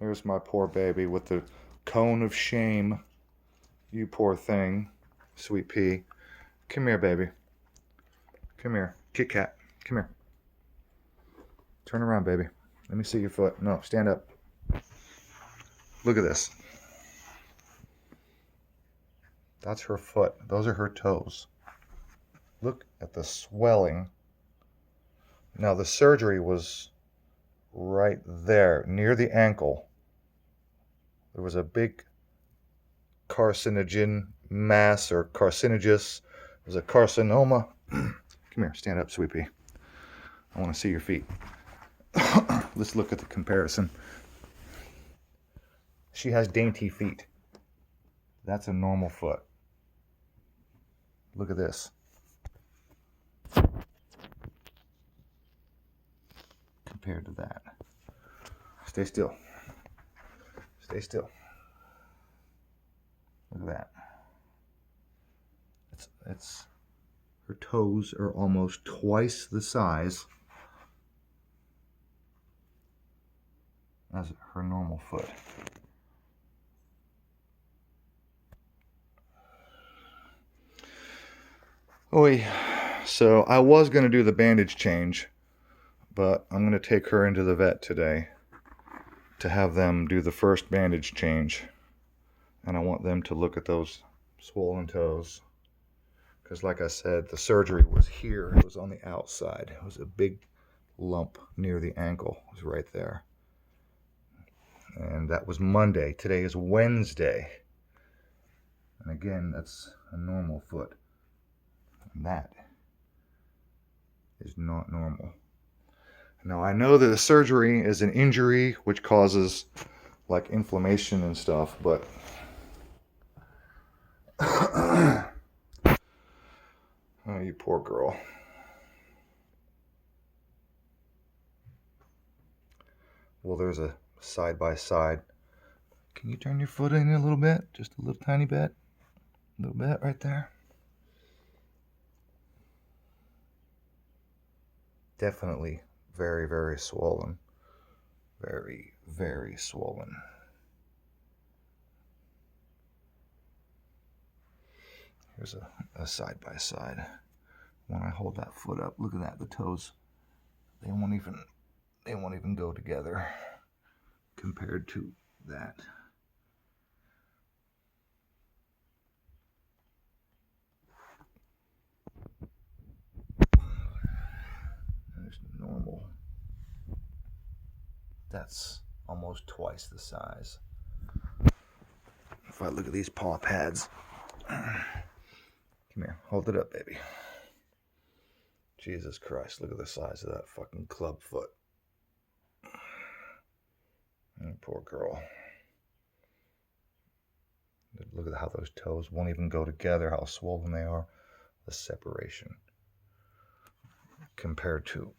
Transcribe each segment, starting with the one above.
Here's my poor baby with the cone of shame. You poor thing. Sweet pea. Come here, baby. Come here. Kit Kat. Come here. Turn around, baby. Let me see your foot. No, stand up. Look at this. That's her foot. Those are her toes. Look at the swelling. Now, the surgery was right there, near the ankle. There was a big carcinogen mass or carcinogus. It was a carcinoma. Come here, stand up, sweet pea. I want to see your feet. Let's look at the comparison. She has dainty feet. That's a normal foot. Look at this. Compared to that. Stay still. Stay still. Look at that. It's her toes are almost twice the size as her normal foot. Oi. So I was going to do the bandage change, but I'm going to take her into the vet today to have them do the first bandage change. And I want them to look at those swollen toes. Because like I said, the surgery was here. It was on the outside. It was a big lump near the ankle. It was right there. And that was Monday. Today is Wednesday. And again, that's a normal foot. And that is not normal. Now, I know that the surgery is an injury which causes like inflammation and stuff, but oh, you poor girl. Well, there's a side by side. Can you turn your foot in a little bit? Just a little tiny bit? A little bit right there. Definitely very, very swollen. Very, very swollen. Here's a side by side. When I hold that foot up, look at that, the toes. They won't even go together compared to that. There's normal. That's almost twice the size. If I look at these paw pads. Come here, hold it up, baby. Jesus Christ, look at the size of that fucking club foot. Poor girl. Look at how those toes won't even go together, how swollen they are. The separation compared to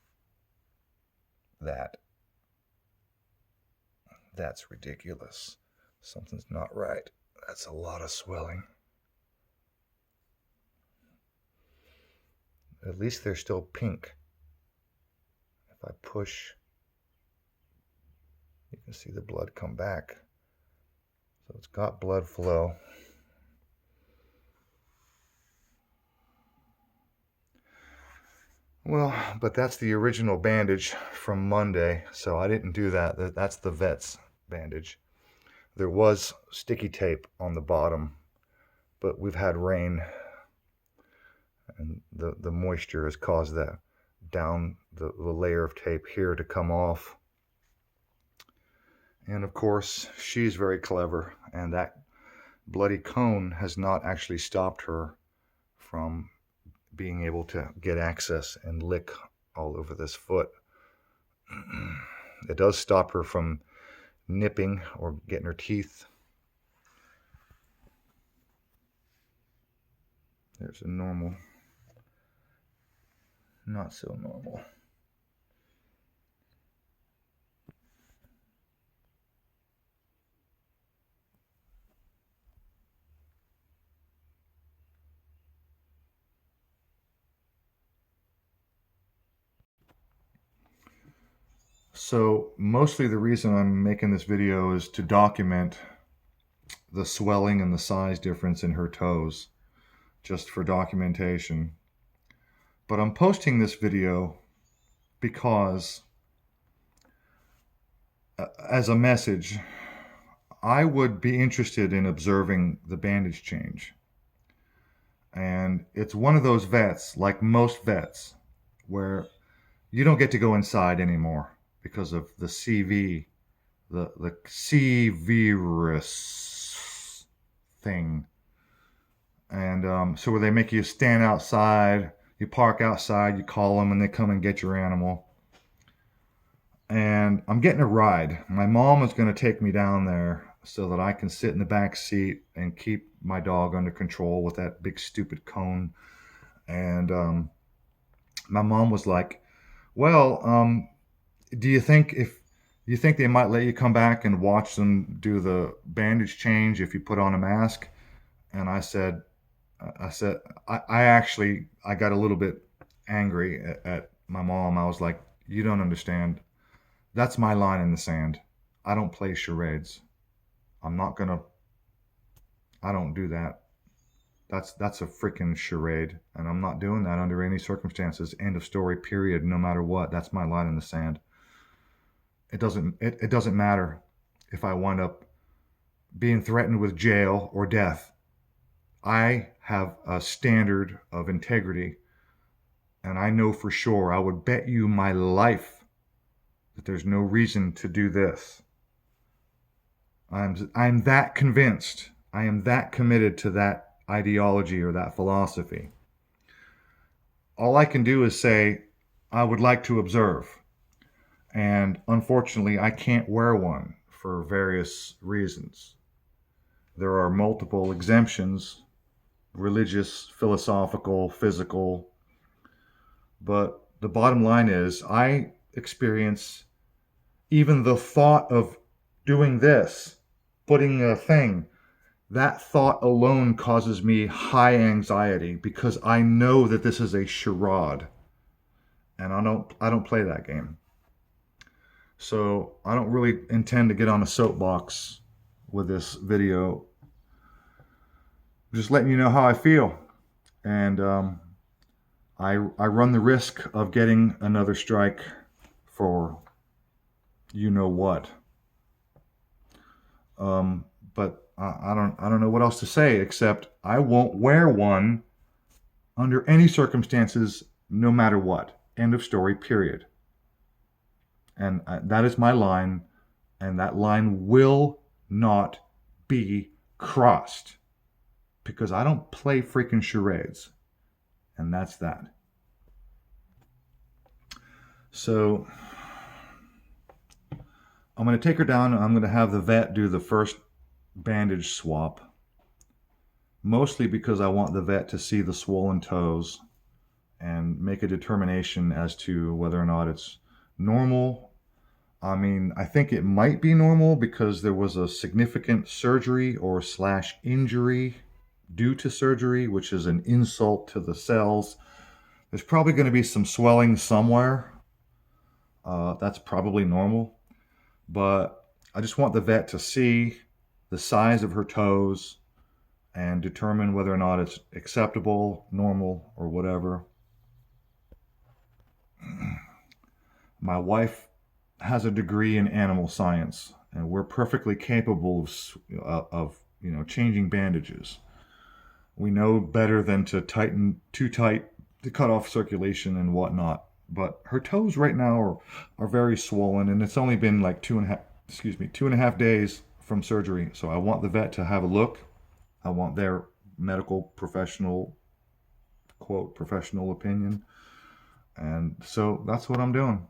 that. That's ridiculous. Something's not right. That's a lot of swelling. At least they're still pink. If I push, you can see the blood come back. So it's got blood flow. Well, but that's the original bandage from Monday, so I didn't do that. That's the vet's bandage. There was sticky tape on the bottom, but we've had rain, and the moisture has caused that down the layer of tape here to come off. And of course, she's very clever, and that bloody cone has not actually stopped her from being able to get access and lick all over this foot. It does stop her from nipping or getting her teeth. There's a normal, not so normal. So mostly the reason I'm making this video is to document the swelling and the size difference in her toes, just for documentation. But I'm posting this video because, as a message, I would be interested in observing the bandage change. And it's one of those vets, like most vets, where you don't get to go inside anymore because of the CV, the C virus thing. And so where they make you stand outside, you park outside, you call them, and they come and get your animal. And I'm getting a ride. My mom is going to take me down there so that I can sit in the back seat and keep my dog under control with that big stupid cone. And my mom was like, well, do you think they might let you come back and watch them do the bandage change if you put on a mask? And I said, I got a little bit angry at my mom. I was like, you don't understand. That's my line in the sand. I don't play charades. I don't do that. That's a freaking charade, and I'm not doing that under any circumstances. End of story, period. No matter what, that's my line in the sand. It doesn't matter if I wind up being threatened with jail or death. I have a standard of integrity, and I know for sure, I would bet you my life that there's no reason to do this. I'm that convinced. I am that committed to that ideology or that philosophy. All I can do is say, I would like to observe. And unfortunately, I can't wear one for various reasons. There are multiple exemptions, religious, philosophical, physical. But the bottom line is, I experience even the thought of doing this, putting a thing, that thought alone causes me high anxiety because I know that this is a charade, and I don't play that game. So I don't really intend to get on a soapbox with this video. I'm just letting you know how I feel, and I run the risk of getting another strike for you know what. But I don't know what else to say except I won't wear one under any circumstances, no matter what. End of story, period. And that is my line, and that line will not be crossed because I don't play freaking charades, and that's that. So I'm going to take her down, and I'm going to have the vet do the first bandage swap, mostly because I want the vet to see the swollen toes and make a determination as to whether or not it's normal. I mean, I think it might be normal because there was a significant surgery or / injury due to surgery, which is an insult to the cells. There's probably going to be some swelling somewhere. That's probably normal. But I just want the vet to see the size of her toes and determine whether or not it's acceptable, normal, or whatever. My wife has a degree in animal science, and we're perfectly capable of changing bandages. We know better than to tighten too tight to cut off circulation and whatnot. But her toes right now are very swollen, and it's only been like 2.5 days from surgery. So I want the vet to have a look. I want their medical professional, quote, professional opinion. And so that's what I'm doing.